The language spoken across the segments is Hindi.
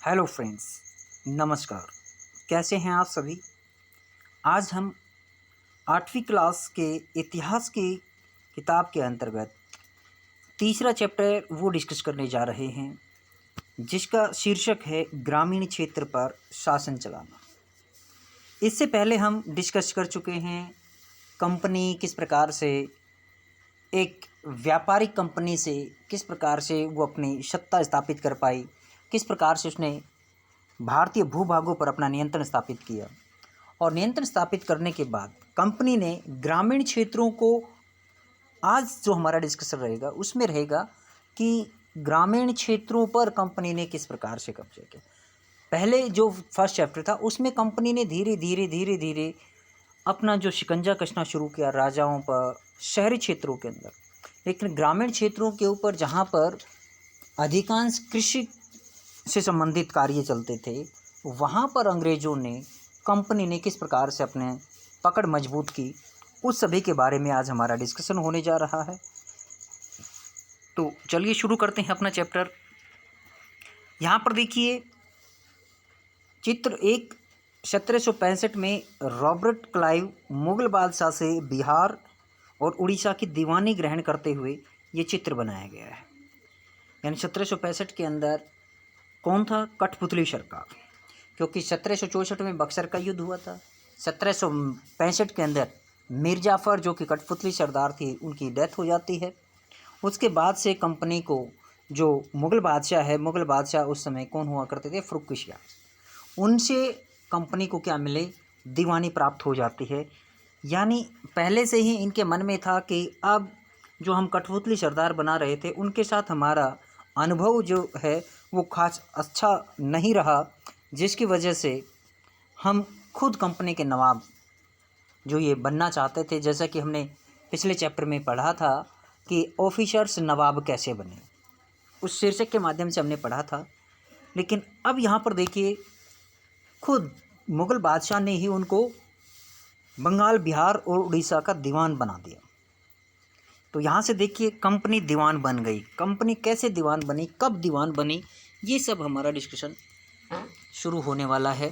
हेलो फ्रेंड्स, नमस्कार। कैसे हैं आप सभी। आज हम 8वीं क्लास के इतिहास की किताब के अंतर्गत तीसरा चैप्टर वो डिस्कस करने जा रहे हैं, जिसका शीर्षक है ग्रामीण क्षेत्र पर शासन चलाना। इससे पहले हम डिस्कस कर चुके हैं कंपनी किस प्रकार से एक व्यापारिक कंपनी से किस प्रकार से वो अपनी सत्ता स्थापित कर पाई, किस प्रकार से उसने भारतीय भूभागों पर अपना नियंत्रण स्थापित किया। और नियंत्रण स्थापित करने के बाद कंपनी ने ग्रामीण क्षेत्रों को, आज जो हमारा डिस्कशन रहेगा उसमें रहेगा कि ग्रामीण क्षेत्रों पर कंपनी ने किस प्रकार से कब्जा किया। पहले जो फर्स्ट चैप्टर था उसमें कंपनी ने धीरे धीरे अपना जो शिकंजा कसना शुरू किया राजाओं पर, शहरी क्षेत्रों के अंदर। लेकिन ग्रामीण क्षेत्रों के ऊपर, जहाँ पर अधिकांश कृषि से संबंधित कार्य चलते थे, वहाँ पर अंग्रेज़ों ने, कंपनी ने किस प्रकार से अपने पकड़ मजबूत की, उस सभी के बारे में आज हमारा डिस्कशन होने जा रहा है। तो चलिए शुरू करते हैं अपना चैप्टर। यहाँ पर देखिए चित्र 1, 1765 में रॉबर्ट क्लाइव मुग़ल बादशाह से बिहार और उड़ीसा की दीवानी ग्रहण करते हुए ये चित्र बनाया गया है। यानी 1765 के अंदर कौन था? कठपुतली सरकार। क्योंकि 1764 में बक्सर का युद्ध हुआ था। 1765 के अंदर मीर जाफ़र, जो कि कठपुतली सरदार थी, उनकी डेथ हो जाती है। उसके बाद से कंपनी को जो मुग़ल बादशाह उस समय कौन हुआ करते थे? फ़ारूक शाह। उनसे कंपनी को क्या मिले? दीवानी प्राप्त हो जाती है। यानी पहले से ही इनके मन में था कि अब जो हम कठपुतली सरदार बना रहे थे, उनके साथ हमारा अनुभव जो है वो खास अच्छा नहीं रहा, जिसकी वजह से हम खुद कंपनी के नवाब जो ये बनना चाहते थे। जैसा कि हमने पिछले चैप्टर में पढ़ा था कि ऑफिसर्स नवाब कैसे बने, उस शीर्षक के माध्यम से हमने पढ़ा था। लेकिन अब यहाँ पर देखिए, खुद मुग़ल बादशाह ने ही उनको बंगाल, बिहार और उड़ीसा का दीवान बना दिया। तो यहाँ से देखिए कंपनी दीवान बन गई। कंपनी कैसे दीवान बनी, कब दीवान बनी, ये सब हमारा डिस्कशन शुरू होने वाला है।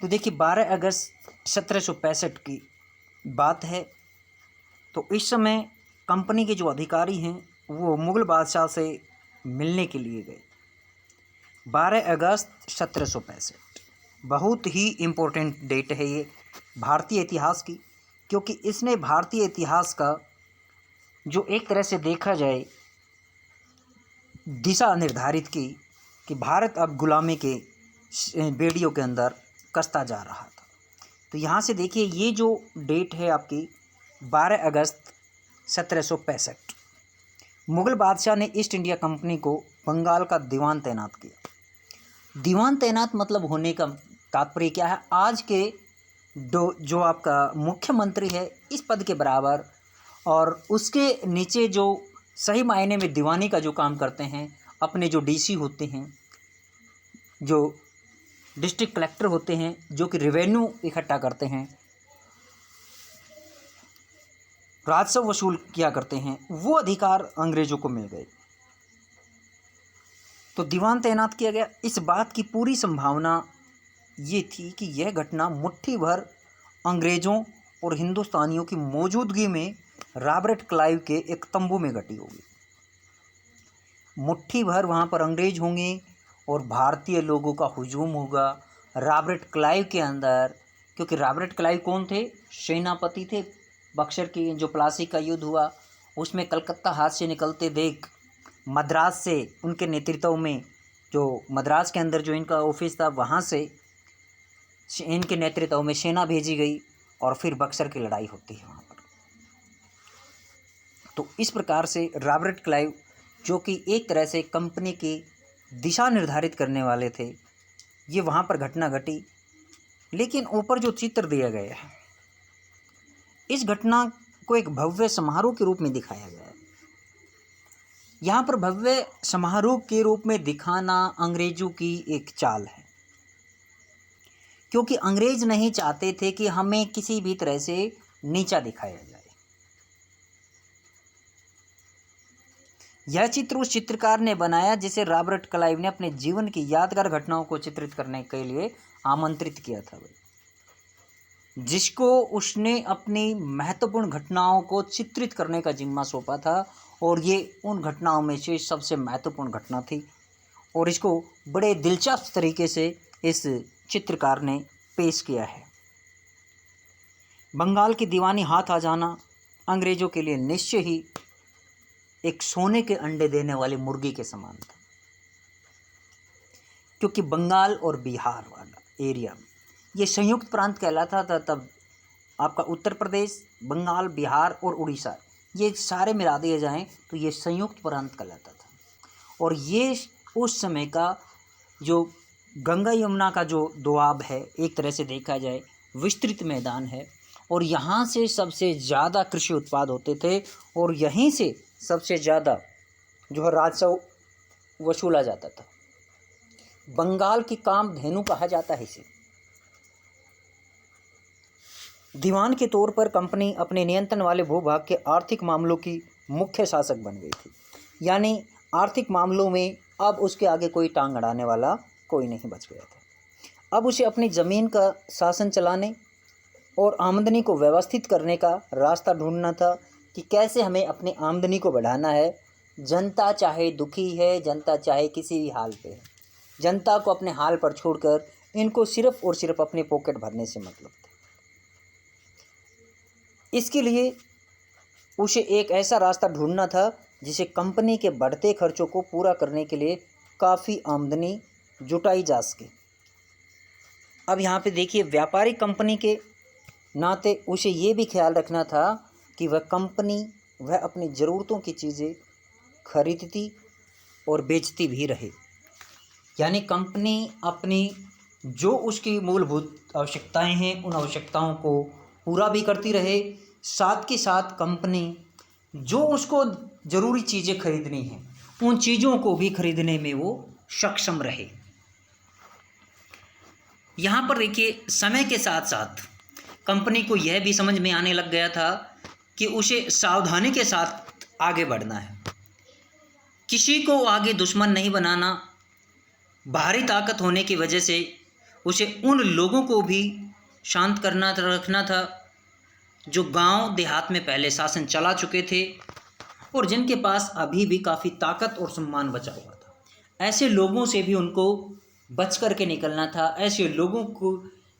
तो देखिए 12 अगस्त 1765 की बात है। तो इस समय कंपनी के जो अधिकारी हैं वो मुग़ल बादशाह से मिलने के लिए गए। 12 अगस्त 1765 बहुत ही इम्पोर्टेंट डेट है ये भारतीय इतिहास की, क्योंकि इसने भारतीय इतिहास का जो एक तरह से देखा जाए दिशा निर्धारित की कि भारत अब गुलामी के बेड़ियों के अंदर कसता जा रहा था। तो यहाँ से देखिए ये जो डेट है आपकी 12 अगस्त 1765, मुग़ल बादशाह ने ईस्ट इंडिया कंपनी को बंगाल का दीवान तैनात किया। दीवान तैनात मतलब होने का तात्पर्य क्या है? आज के जो आपका मुख्यमंत्री है इस पद के बराबर, और उसके नीचे जो सही मायने में दीवानी का जो काम करते हैं, अपने जो डीसी होते हैं, जो डिस्ट्रिक्ट कलेक्टर होते हैं, जो कि रेवेन्यू इकट्ठा करते हैं, राजस्व वसूल किया करते हैं, वो अधिकार अंग्रेज़ों को मिल गए। तो दीवान तैनात किया गया। इस बात की पूरी संभावना ये थी कि यह घटना मुट्ठी भर अंग्रेज़ों और हिंदुस्तानियों की मौजूदगी में रॉबर्ट क्लाइव के एक तंबू में घटी होगी। मुट्ठी भर वहाँ पर अंग्रेज़ होंगे और भारतीय लोगों का हुजूम होगा रॉबर्ट क्लाइव के अंदर। क्योंकि रॉबर्ट क्लाइव कौन थे? सेनापति थे। बक्सर की जो प्लासी का युद्ध हुआ उसमें कलकत्ता हाथ से निकलते देख मद्रास से उनके नेतृत्व में, जो मद्रास के अंदर जो इनका ऑफिस था, वहाँ से इनके नेतृत्व में सेना भेजी गई और फिर बक्सर की लड़ाई होती है वहाँ पर। तो इस प्रकार से रॉबर्ट क्लाइव, जो कि एक तरह से कंपनी की दिशा निर्धारित करने वाले थे, ये वहाँ पर घटना घटी। लेकिन ऊपर जो चित्र दिया गया है, इस घटना को एक भव्य समारोह के रूप में दिखाया गया है। यहाँ पर भव्य समारोह के रूप में दिखाना अंग्रेजों की एक चाल है, क्योंकि अंग्रेज नहीं चाहते थे कि हमें किसी भी तरह से नीचा दिखाया जाए। यह चित्र उस चित्रकार ने बनाया जिसे रॉबर्ट क्लाइव ने अपने जीवन की यादगार घटनाओं को चित्रित करने के लिए आमंत्रित किया था भाई, जिसको उसने अपनी महत्वपूर्ण घटनाओं को चित्रित करने का जिम्मा सौंपा था। और ये उन घटनाओं में से सबसे महत्वपूर्ण घटना थी और इसको बड़े दिलचस्प तरीके से इस चित्रकार ने पेश किया है। बंगाल की दीवानी हाथ आ जाना अंग्रेज़ों के लिए निश्चय ही एक सोने के अंडे देने वाली मुर्गी के समान था, क्योंकि बंगाल और बिहार वाला एरिया ये संयुक्त प्रांत कहलाता था। तब आपका उत्तर प्रदेश, बंगाल, बिहार और उड़ीसा ये सारे मिला दिए जाएं तो ये संयुक्त प्रांत कहलाता था। और ये उस समय का जो गंगा यमुना का जो दोआब है, एक तरह से देखा जाए विस्तृत मैदान है, और यहाँ से सबसे ज़्यादा कृषि उत्पाद होते थे और यहीं से सबसे ज़्यादा जो है राजस्व वसूला जाता था। बंगाल की कामधेनु कहा जाता है इसे। दीवान के तौर पर कंपनी अपने नियंत्रण वाले भूभाग के आर्थिक मामलों की मुख्य शासक बन गई थी, यानी आर्थिक मामलों में अब उसके आगे कोई टांग अड़ाने वाला कोई नहीं बच गया था। अब उसे अपनी ज़मीन का शासन चलाने और आमदनी को व्यवस्थित करने का रास्ता ढूंढना था कि कैसे हमें अपनी आमदनी को बढ़ाना है। जनता चाहे दुखी है, जनता चाहे किसी भी हाल पे है, जनता को अपने हाल पर छोड़कर इनको सिर्फ और सिर्फ अपने पॉकेट भरने से मतलब था। इसके लिए उसे एक ऐसा रास्ता ढूंढना था जिसे कंपनी के बढ़ते खर्चों को पूरा करने के लिए काफ़ी आमदनी जुटाई जा सके। अब यहाँ पे देखिए, व्यापारिक कंपनी के नाते उसे ये भी ख्याल रखना था कि वह अपनी ज़रूरतों की चीज़ें खरीदती और बेचती भी रहे, यानी कंपनी अपनी जो उसकी मूलभूत आवश्यकताएं हैं उन आवश्यकताओं को पूरा भी करती रहे, साथ के साथ कंपनी जो उसको ज़रूरी चीज़ें खरीदनी हैं उन चीज़ों को भी खरीदने में वो सक्षम रहे। यहाँ पर देखिए, समय के साथ साथ कंपनी को यह भी समझ में आने लग गया था कि उसे सावधानी के साथ आगे बढ़ना है, किसी को आगे दुश्मन नहीं बनाना। बाहरी ताकत होने की वजह से उसे उन लोगों को भी शांत करना रखना था जो गांव देहात में पहले शासन चला चुके थे और जिनके पास अभी भी काफ़ी ताकत और सम्मान बचा हुआ था। ऐसे लोगों से भी उनको बच कर के निकलना था। ऐसे लोगों को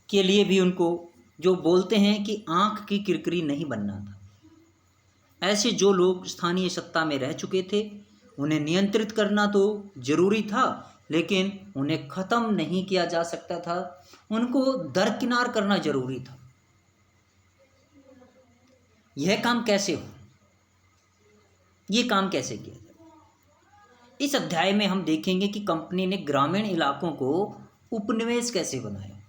के लिए भी उनको, जो बोलते हैं कि आँख की किरकिरी नहीं बनना था। ऐसे जो लोग स्थानीय सत्ता में रह चुके थे उन्हें नियंत्रित करना तो ज़रूरी था, लेकिन उन्हें ख़त्म नहीं किया जा सकता था, उनको दरकिनार करना ज़रूरी था। यह काम कैसे हो, ये काम कैसे किया जाए, इस अध्याय में हम देखेंगे कि कंपनी ने ग्रामीण इलाकों को उपनिवेश कैसे बनाया,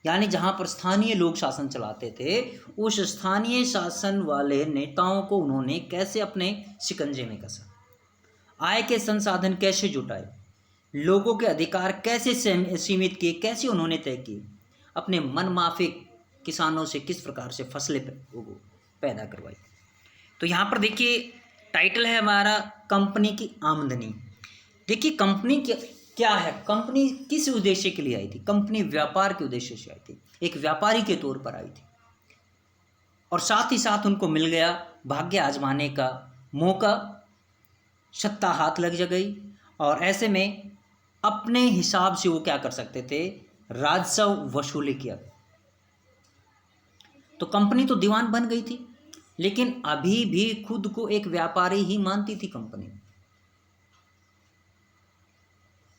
यानी जहाँ पर स्थानीय लोग शासन चलाते थे उस स्थानीय शासन वाले नेताओं को उन्होंने कैसे अपने शिकंजे में कसा, आय के संसाधन कैसे जुटाए, लोगों के अधिकार कैसे सीमित किए, कैसे उन्होंने तय किए, अपने मनमाफिक किसानों से किस प्रकार से फसलें पैदा करवाई। तो यहाँ पर देखिए, टाइटल है हमारा कंपनी की आमदनी। देखिए कंपनी क्या है, कंपनी किस उद्देश्य के लिए आई थी। कंपनी व्यापार के उद्देश्य से आई थी, एक व्यापारी के तौर पर आई थी, और साथ ही साथ उनको मिल गया भाग्य आजमाने का मौका, सत्ता हाथ लग गई, और ऐसे में अपने हिसाब से वो क्या कर सकते थे, राजस्व वसूली किया। तो कंपनी तो दीवान बन गई थी, लेकिन अभी भी खुद को एक व्यापारी ही मानती थी कंपनी।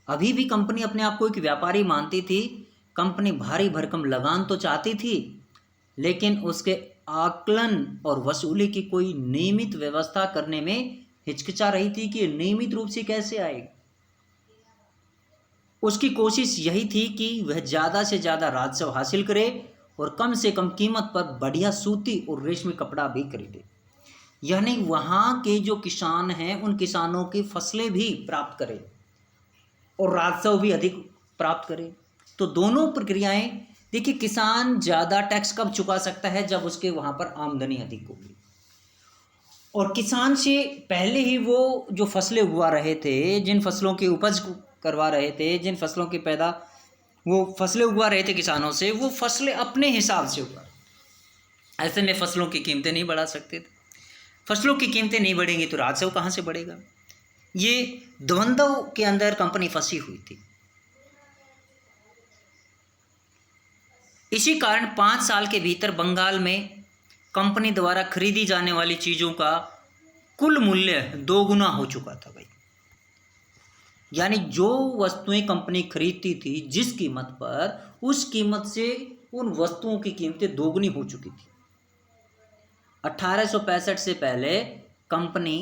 अभी भी कंपनी अपने आप को एक व्यापारी मानती थी। कंपनी भारी भरकम लगान तो चाहती थी, लेकिन उसके आकलन और वसूली की कोई नियमित व्यवस्था करने में हिचकिचा रही थी कि नियमित रूप से कैसे आएगी। उसकी कोशिश यही थी कि वह ज़्यादा से ज़्यादा राजस्व हासिल करे और कम से कम कीमत पर बढ़िया सूती और रेशमी कपड़ा भी खरीदे, यानी वहाँ के जो किसान हैं उन किसानों की फसलें भी प्राप्त करे और राजस्व भी अधिक प्राप्त करे। तो दोनों प्रक्रियाएं देखिए, किसान ज़्यादा टैक्स कब चुका सकता है, जब उसके वहाँ पर आमदनी अधिक होगी। और किसान से पहले ही वो जो फसलें उगवा रहे थे, जिन फसलों की उपज करवा रहे थे, जिन फसलों की वो फसलें उगवा रहे थे किसानों से, वो फसलें अपने हिसाब से उगा। ऐसे में फसलों की कीमतें नहीं बढ़ा सकते थे। फसलों की कीमतें नहीं बढ़ेंगी तो राजस्व कहाँ से बढ़ेगा। ये द्वंद्व के अंदर कंपनी फंसी हुई थी। इसी कारण 5 साल के भीतर बंगाल में कंपनी द्वारा खरीदी जाने वाली चीज़ों का कुल मूल्य 2 गुना हो चुका था भाई। यानी जो वस्तुएं कंपनी खरीदती थी जिस कीमत पर, उस कीमत से उन वस्तुओं की कीमतें दोगुनी हो चुकी थी। 1865 से पहले कंपनी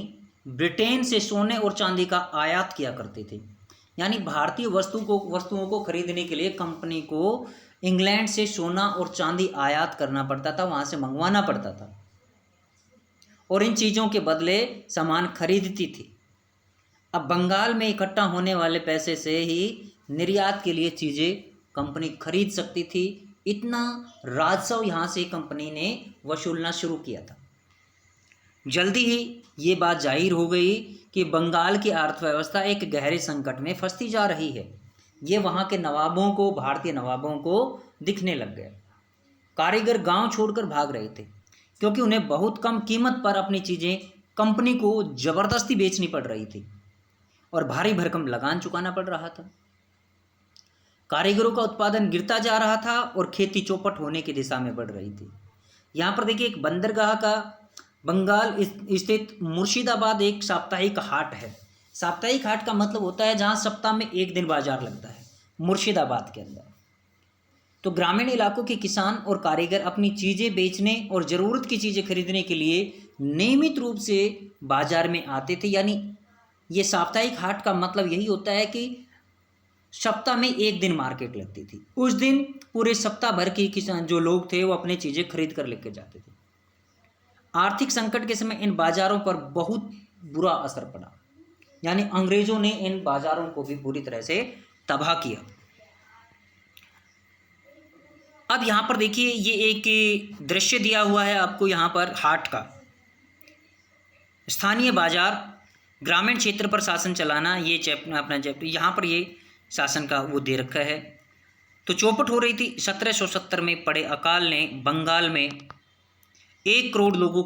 ब्रिटेन से सोने और चांदी का आयात किया करती थी। यानी भारतीय वस्तुओं को खरीदने के लिए कंपनी को इंग्लैंड से सोना और चांदी आयात करना पड़ता था, वहाँ से मंगवाना पड़ता था, और इन चीज़ों के बदले सामान खरीदती थी। अब बंगाल में इकट्ठा होने वाले पैसे से ही निर्यात के लिए चीज़ें कंपनी खरीद सकती थी। इतना राजस्व यहाँ से कंपनी ने वसूलना शुरू किया था। जल्दी ही ये बात जाहिर हो गई कि बंगाल की अर्थव्यवस्था एक गहरे संकट में फंसती जा रही है। ये वहाँ के नवाबों को, भारतीय नवाबों को दिखने लग गया। कारीगर गांव छोड़कर भाग रहे थे क्योंकि उन्हें बहुत कम कीमत पर अपनी चीज़ें कंपनी को ज़बरदस्ती बेचनी पड़ रही थी और भारी भरकम लगान चुकाना पड़ रहा था। कारीगरों का उत्पादन गिरता जा रहा था और खेती चौपट होने की दिशा में बढ़ रही थी। यहाँ पर देखिए, एक बंदरगाह का बंगाल स्थित मुर्शिदाबाद एक साप्ताहिक हाट है। साप्ताहिक हाट का मतलब होता है जहाँ सप्ताह में एक दिन बाजार लगता है, मुर्शिदाबाद के अंदर। तो ग्रामीण इलाकों के किसान और कारीगर अपनी चीज़ें बेचने और ज़रूरत की चीज़ें खरीदने के लिए नियमित रूप से बाजार में आते थे। यानी ये साप्ताहिक हाट का मतलब यही होता है कि सप्ताह में एक दिन मार्केट लगती थी। उस दिन पूरे सप्ताह भर के किसान जो लोग थे वो अपनी चीज़ें खरीद कर लेकर जाते थे। आर्थिक संकट के समय इन बाज़ारों पर बहुत बुरा असर पड़ा। यानी अंग्रेज़ों ने इन बाज़ारों को भी पूरी तरह से तबाह किया। अब यहाँ पर देखिए, ये एक दृश्य दिया हुआ है आपको यहाँ पर हाट का। स्थानीय बाजार, ग्रामीण क्षेत्र पर शासन चलाना, ये अपना यहाँ पर ये शासन का वो दे रखा है। तो चौपट हो रही थी। 1770 में पड़े अकाल ने बंगाल में 1 करोड़ लोगों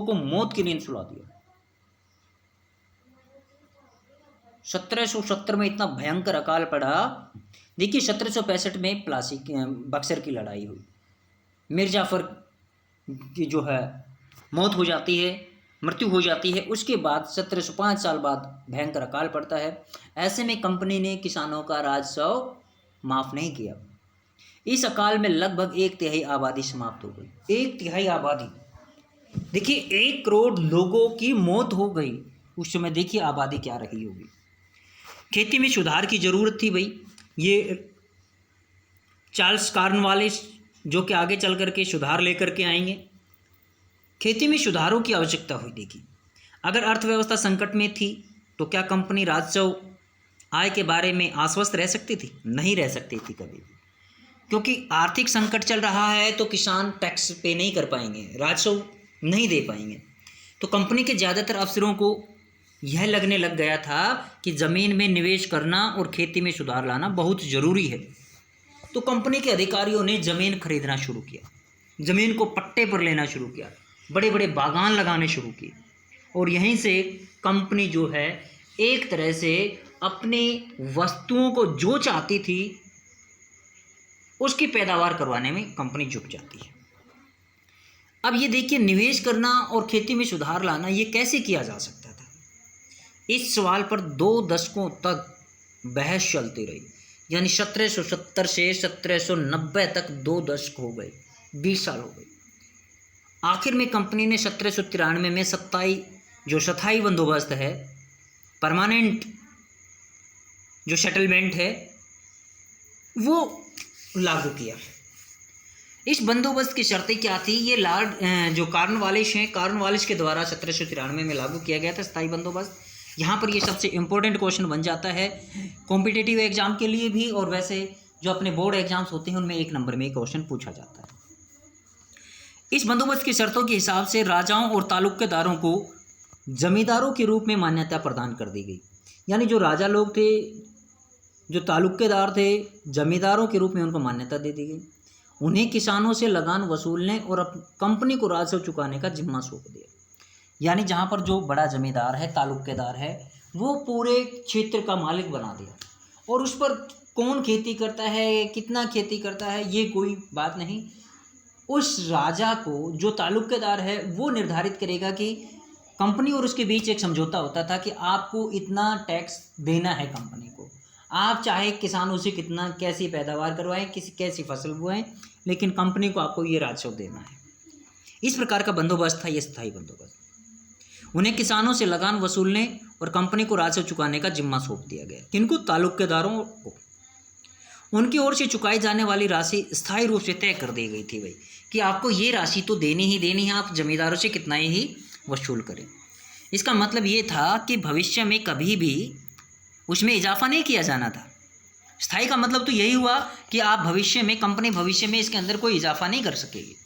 को मौत की नींद सुला दिया। 1770 में इतना भयंकर अकाल पड़ा। देखिए, 1765 में बक्सर की लड़ाई हुई, मीर जाफर की जो है मौत हो जाती है, मृत्यु हो जाती है। उसके बाद 1705 साल बाद भयंकर अकाल पड़ता है। ऐसे में कंपनी ने किसानों का राजस्व माफ़ नहीं किया। इस अकाल में लगभग 1/3 आबादी समाप्त हो गई। 1/3 आबादी, देखिए 1 करोड़ लोगों की मौत हो गई। उस समय देखिए आबादी क्या रही होगी। खेती में सुधार की ज़रूरत थी भाई। ये चार्ल्स कॉर्नवालिस जो कि आगे चल कर के सुधार लेकर के आएंगे। खेती में सुधारों की आवश्यकता हुई। देखिए, अगर अर्थव्यवस्था संकट में थी तो क्या कंपनी राजस्व आय के बारे में आश्वस्त रह सकती थी? नहीं रह सकती थी कभी भी, क्योंकि आर्थिक संकट चल रहा है तो किसान टैक्स पे नहीं कर पाएंगे, राजस्व नहीं दे पाएंगे। तो कंपनी के ज़्यादातर अफसरों को यह लगने लग गया था कि ज़मीन में निवेश करना और खेती में सुधार लाना बहुत ज़रूरी है। तो कंपनी के अधिकारियों ने ज़मीन खरीदना शुरू किया, ज़मीन को पट्टे पर लेना शुरू किया, बड़े बड़े बागान लगाने शुरू किए, और यहीं से कंपनी जो है एक तरह से अपनी वस्तुओं को जो चाहती थी उसकी पैदावार करवाने में कंपनी झुक जाती है। अब ये देखिए, निवेश करना और खेती में सुधार लाना ये कैसे किया जा सकता था? इस सवाल पर 2 दशकों तक बहस चलती रही। यानी 1770 से 1790 तक 2 दशक हो गए, 20 साल हो गए। आखिर में कंपनी ने 1793 में स्थायी बंदोबस्त है, परमानेंट जो सेटलमेंट है, वो लागू किया। इस बंदोबस्त की शर्तें क्या थी? ये लॉर्ड जो कॉर्नवालिस हैं, कॉर्नवालिस के द्वारा 1793 में लागू किया गया था स्थायी बंदोबस्त। यहाँ पर ये सबसे इम्पोर्टेंट क्वेश्चन बन जाता है कॉम्पिटिटिव एग्जाम के लिए भी, और वैसे जो अपने बोर्ड एग्जाम्स होते हैं उनमें 1 नंबर में क्वेश्चन पूछा जाता है। इस बंदोबस्त की शर्तों के हिसाब से राजाओं और तालुक्यदारों को जमींदारों के रूप में मान्यता प्रदान कर दी गई। यानी जो राजा लोग थे, जो तालुक्यदार थे, जमींदारों के रूप में उनको मान्यता दे दी गई। उन्हें किसानों से लगान वसूलने और कंपनी को राजस्व चुकाने का जिम्मा सौंप दिया। यानी जहाँ पर जो बड़ा जमींदार है, तालुक्यदार है, वो पूरे क्षेत्र का मालिक बना दिया, और उस पर कौन खेती करता है, कितना खेती करता है, ये कोई बात नहीं। उस राजा को, जो तालुक्यदार है, वो निर्धारित करेगा कि कंपनी और उसके बीच एक समझौता होता था कि आपको इतना टैक्स देना है कंपनी को। आप चाहे किसानों से कितना, कैसी पैदावार करवाएं, कैसी फसल बुआएं, लेकिन कंपनी को आपको ये राजस्व देना है। इस प्रकार का बंदोबस्त था ये स्थायी बंदोबस्त। उन्हें किसानों से लगान वसूलने और कंपनी को राजस्व चुकाने का जिम्मा सौंप दिया गया। किनको? तालुक्यदारों को। उनकी ओर से चुकाई जाने वाली राशि स्थायी रूप से तय कर दी गई थी भाई, कि आपको ये राशि तो देनी ही देनी है, आप जमींदारों से कितना ही वसूल करें। इसका मतलब ये था कि भविष्य में कभी भी उसमें इजाफा नहीं किया जाना था। स्थायी का मतलब तो यही हुआ कि आप भविष्य में, कंपनी भविष्य में इसके अंदर कोई इजाफा नहीं कर सकेगी।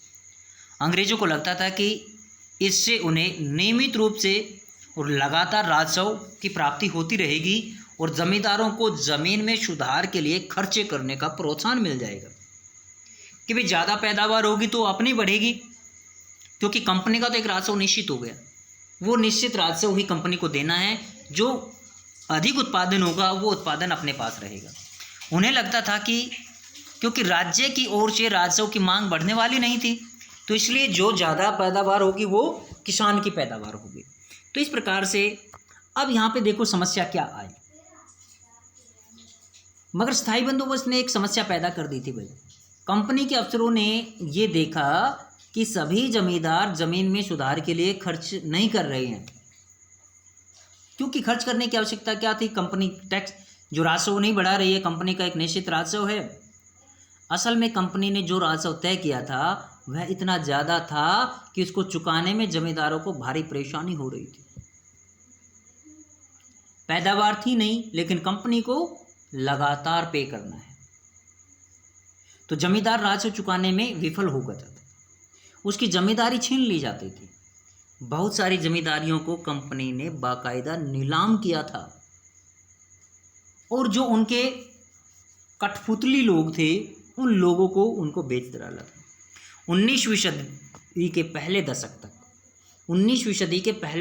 अंग्रेजों को लगता था कि इससे उन्हें नियमित रूप से और लगातार राजस्व की प्राप्ति होती रहेगी और जमींदारों को ज़मीन में सुधार के लिए खर्चे करने का प्रोत्साहन मिल जाएगा कि भाई ज़्यादा पैदावार होगी तो अपनी बढ़ेगी, क्योंकि कंपनी का तो एक राजस्व निश्चित हो गया। वो निश्चित राजस्व ही कंपनी को देना है, जो अधिक उत्पादन होगा वो उत्पादन अपने पास रहेगा। उन्हें लगता था कि क्योंकि राज्य की ओर से राजस्व की मांग बढ़ने वाली नहीं थी, तो इसलिए जो ज़्यादा पैदावार होगी वो किसान की पैदावार होगी। तो इस प्रकार से अब यहाँ पे देखो समस्या क्या आई। मगर स्थायी बंदोबस्त ने एक समस्या पैदा कर दी थी भाई। कंपनी के अफसरों ने ये देखा कि सभी जमींदार ज़मीन में सुधार के लिए खर्च नहीं कर रहे हैं, क्योंकि खर्च करने की आवश्यकता क्या थी? कंपनी टैक्स जो राजस्व नहीं बढ़ा रही है, कंपनी का एक निश्चित राजस्व है। असल में कंपनी ने जो राजस्व तय किया था वह इतना ज़्यादा था कि उसको चुकाने में जमींदारों को भारी परेशानी हो रही थी। पैदावार थी नहीं, लेकिन कंपनी को लगातार पे करना है, तो जमींदार राजस्व चुकाने में विफल हो गया था, उसकी जमींदारी छीन ली जाती थी। बहुत सारी जमींदारियों को कंपनी ने बाकायदा नीलाम किया था, और जो उनके कठपुतली लोग थे उन लोगों को उनको बेच डाला था। 19वीं सदी के पहले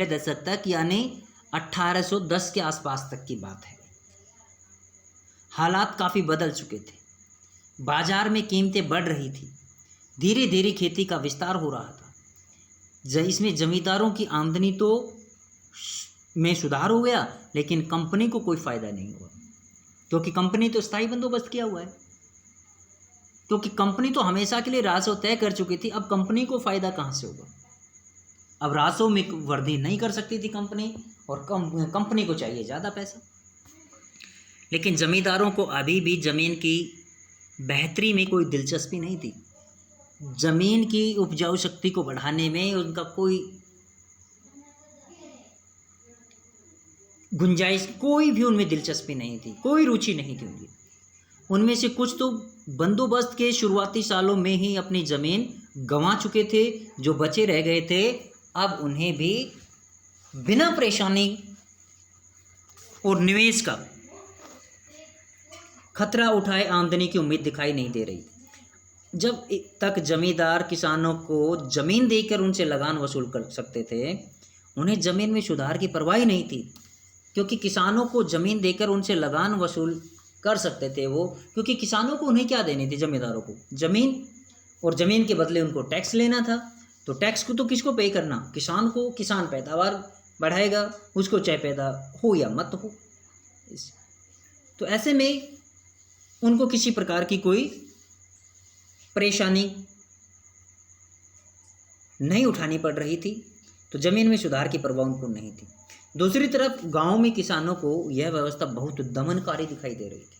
दशक तक यानी 1810 के आसपास तक की बात है। हालात काफ़ी बदल चुके थे, बाजार में कीमतें बढ़ रही थी, धीरे धीरे खेती का विस्तार हो रहा था। इसमें जमींदारों की आमदनी तो में सुधार हो गया, लेकिन कंपनी को कोई फ़ायदा नहीं हुआ, क्योंकि कंपनी तो स्थायी बंदोबस्त किया हुआ है, क्योंकि कंपनी तो हमेशा के लिए राजस्व तय कर चुकी थी। अब कंपनी को फ़ायदा कहाँ से होगा? अब राजस्व में वृद्धि नहीं कर सकती थी कंपनी, और कंपनी को चाहिए ज़्यादा पैसा। लेकिन ज़मींदारों को अभी भी ज़मीन की बेहतरी में कोई दिलचस्पी नहीं थी। ज़मीन की उपजाऊ शक्ति को बढ़ाने में उनका कोई गुंजाइश, कोई भी उनमें दिलचस्पी नहीं थी, कोई रुचि नहीं थी उनकी। उनमें से कुछ तो बंदोबस्त के शुरुआती सालों में ही अपनी ज़मीन गंवा चुके थे। जो बचे रह गए थे, अब उन्हें भी बिना परेशानी और निवेश का खतरा उठाए आमदनी की उम्मीद दिखाई नहीं दे रही। जब तक जमींदार किसानों को ज़मीन देकर उनसे लगान वसूल कर सकते थे, उन्हें ज़मीन में सुधार की परवाह ही नहीं थी, क्योंकि किसानों को ज़मीन देकर उनसे लगान वसूल कर सकते थे वो, क्योंकि किसानों को उन्हें क्या देनी थी? जमींदारों को ज़मीन, और ज़मीन के बदले उनको टैक्स लेना था। तो टैक्स को तो किसको पे करना? किसान को। किसान पैदावार बढ़ाएगा, उसको चाहे पैदा हो या मत हो। तो ऐसे में उनको किसी प्रकार की कोई परेशानी नहीं उठानी पड़ रही थी, तो ज़मीन में सुधार की परवाह उनको नहीं थी। दूसरी तरफ गांव में किसानों को यह व्यवस्था बहुत दमनकारी दिखाई दे रही थी।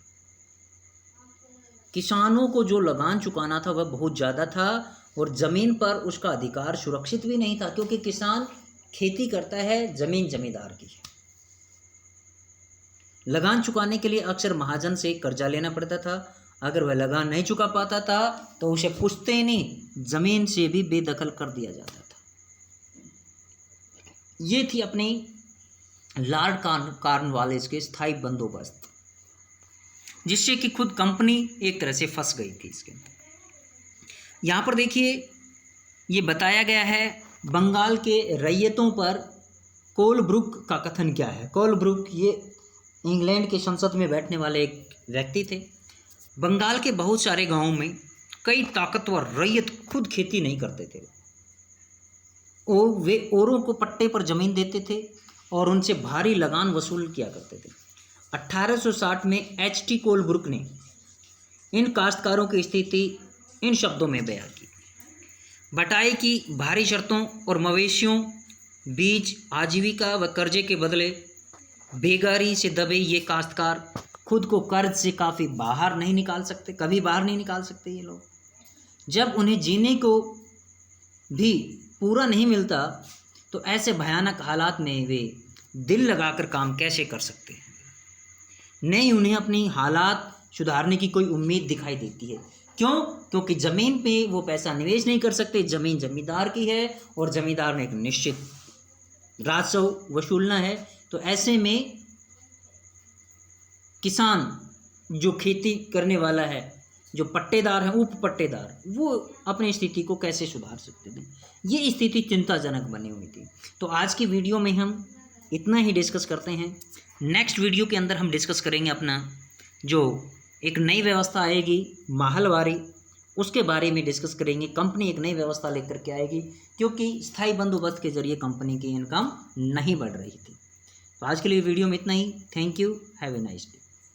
किसानों को जो लगान चुकाना था वह बहुत ज़्यादा था, और ज़मीन पर उसका अधिकार सुरक्षित भी नहीं था, क्योंकि किसान खेती करता है, ज़मीन जमींदार की है। लगान चुकाने के लिए अक्सर महाजन से कर्जा लेना पड़ता था। अगर वह लगान नहीं चुका पाता था तो उसे पुश्तैनी ज़मीन से भी बेदखल कर दिया जाता था। ये थी अपनी लॉर्ड कॉर्नवालिस के स्थायी बंदोबस्त, जिससे कि खुद कंपनी एक तरह से फंस गई थी इसके अंदर। यहाँ पर देखिए ये बताया गया है बंगाल के रैयतों पर कोलब्रुक का कथन क्या है। कोलब्रुक ये इंग्लैंड के संसद में बैठने वाले एक व्यक्ति थे। बंगाल के बहुत सारे गांवों में कई ताकतवर रैयत खुद खेती नहीं करते थे, वे औरों को पट्टे पर ज़मीन देते थे और उनसे भारी लगान वसूल किया करते थे। 1860 में H.T. कोलब्रुक ने इन काश्तकारों की स्थिति इन शब्दों में बयां की। बटाई की भारी शर्तों और मवेशियों, बीज, आजीविका व कर्जे के बदले बेगारी से दबे ये काश्तकार खुद को कर्ज से काफ़ी बाहर नहीं निकाल सकते, कभी बाहर नहीं निकाल सकते ये लोग। जब उन्हें जीने को भी पूरा नहीं मिलता तो ऐसे भयानक हालात में वे दिल लगाकर काम कैसे कर सकते हैं। नहीं उन्हें अपनी हालात सुधारने की कोई उम्मीद दिखाई देती है। क्यों? क्योंकि ज़मीन पे वो पैसा निवेश नहीं कर सकते। ज़मीन जमींदार की है और ज़मींदार ने एक निश्चित राजस्व वसूलना है। तो ऐसे में किसान जो खेती करने वाला है, जो पट्टेदार हैं, उप पट्टेदार, वो अपनी स्थिति को कैसे सुधार सकते थे। ये स्थिति चिंताजनक बनी हुई थी। तो आज की वीडियो में हम इतना ही डिस्कस करते हैं। नेक्स्ट वीडियो के अंदर हम डिस्कस करेंगे अपना जो एक नई व्यवस्था आएगी महलवारी, उसके बारे में डिस्कस करेंगे। कंपनी एक नई व्यवस्था लेकर के आएगी क्योंकि स्थायी बंदोबस्त के जरिए कंपनी की इनकम नहीं बढ़ रही थी। तो आज के लिए वीडियो में इतना ही। Thank you, have a nice day.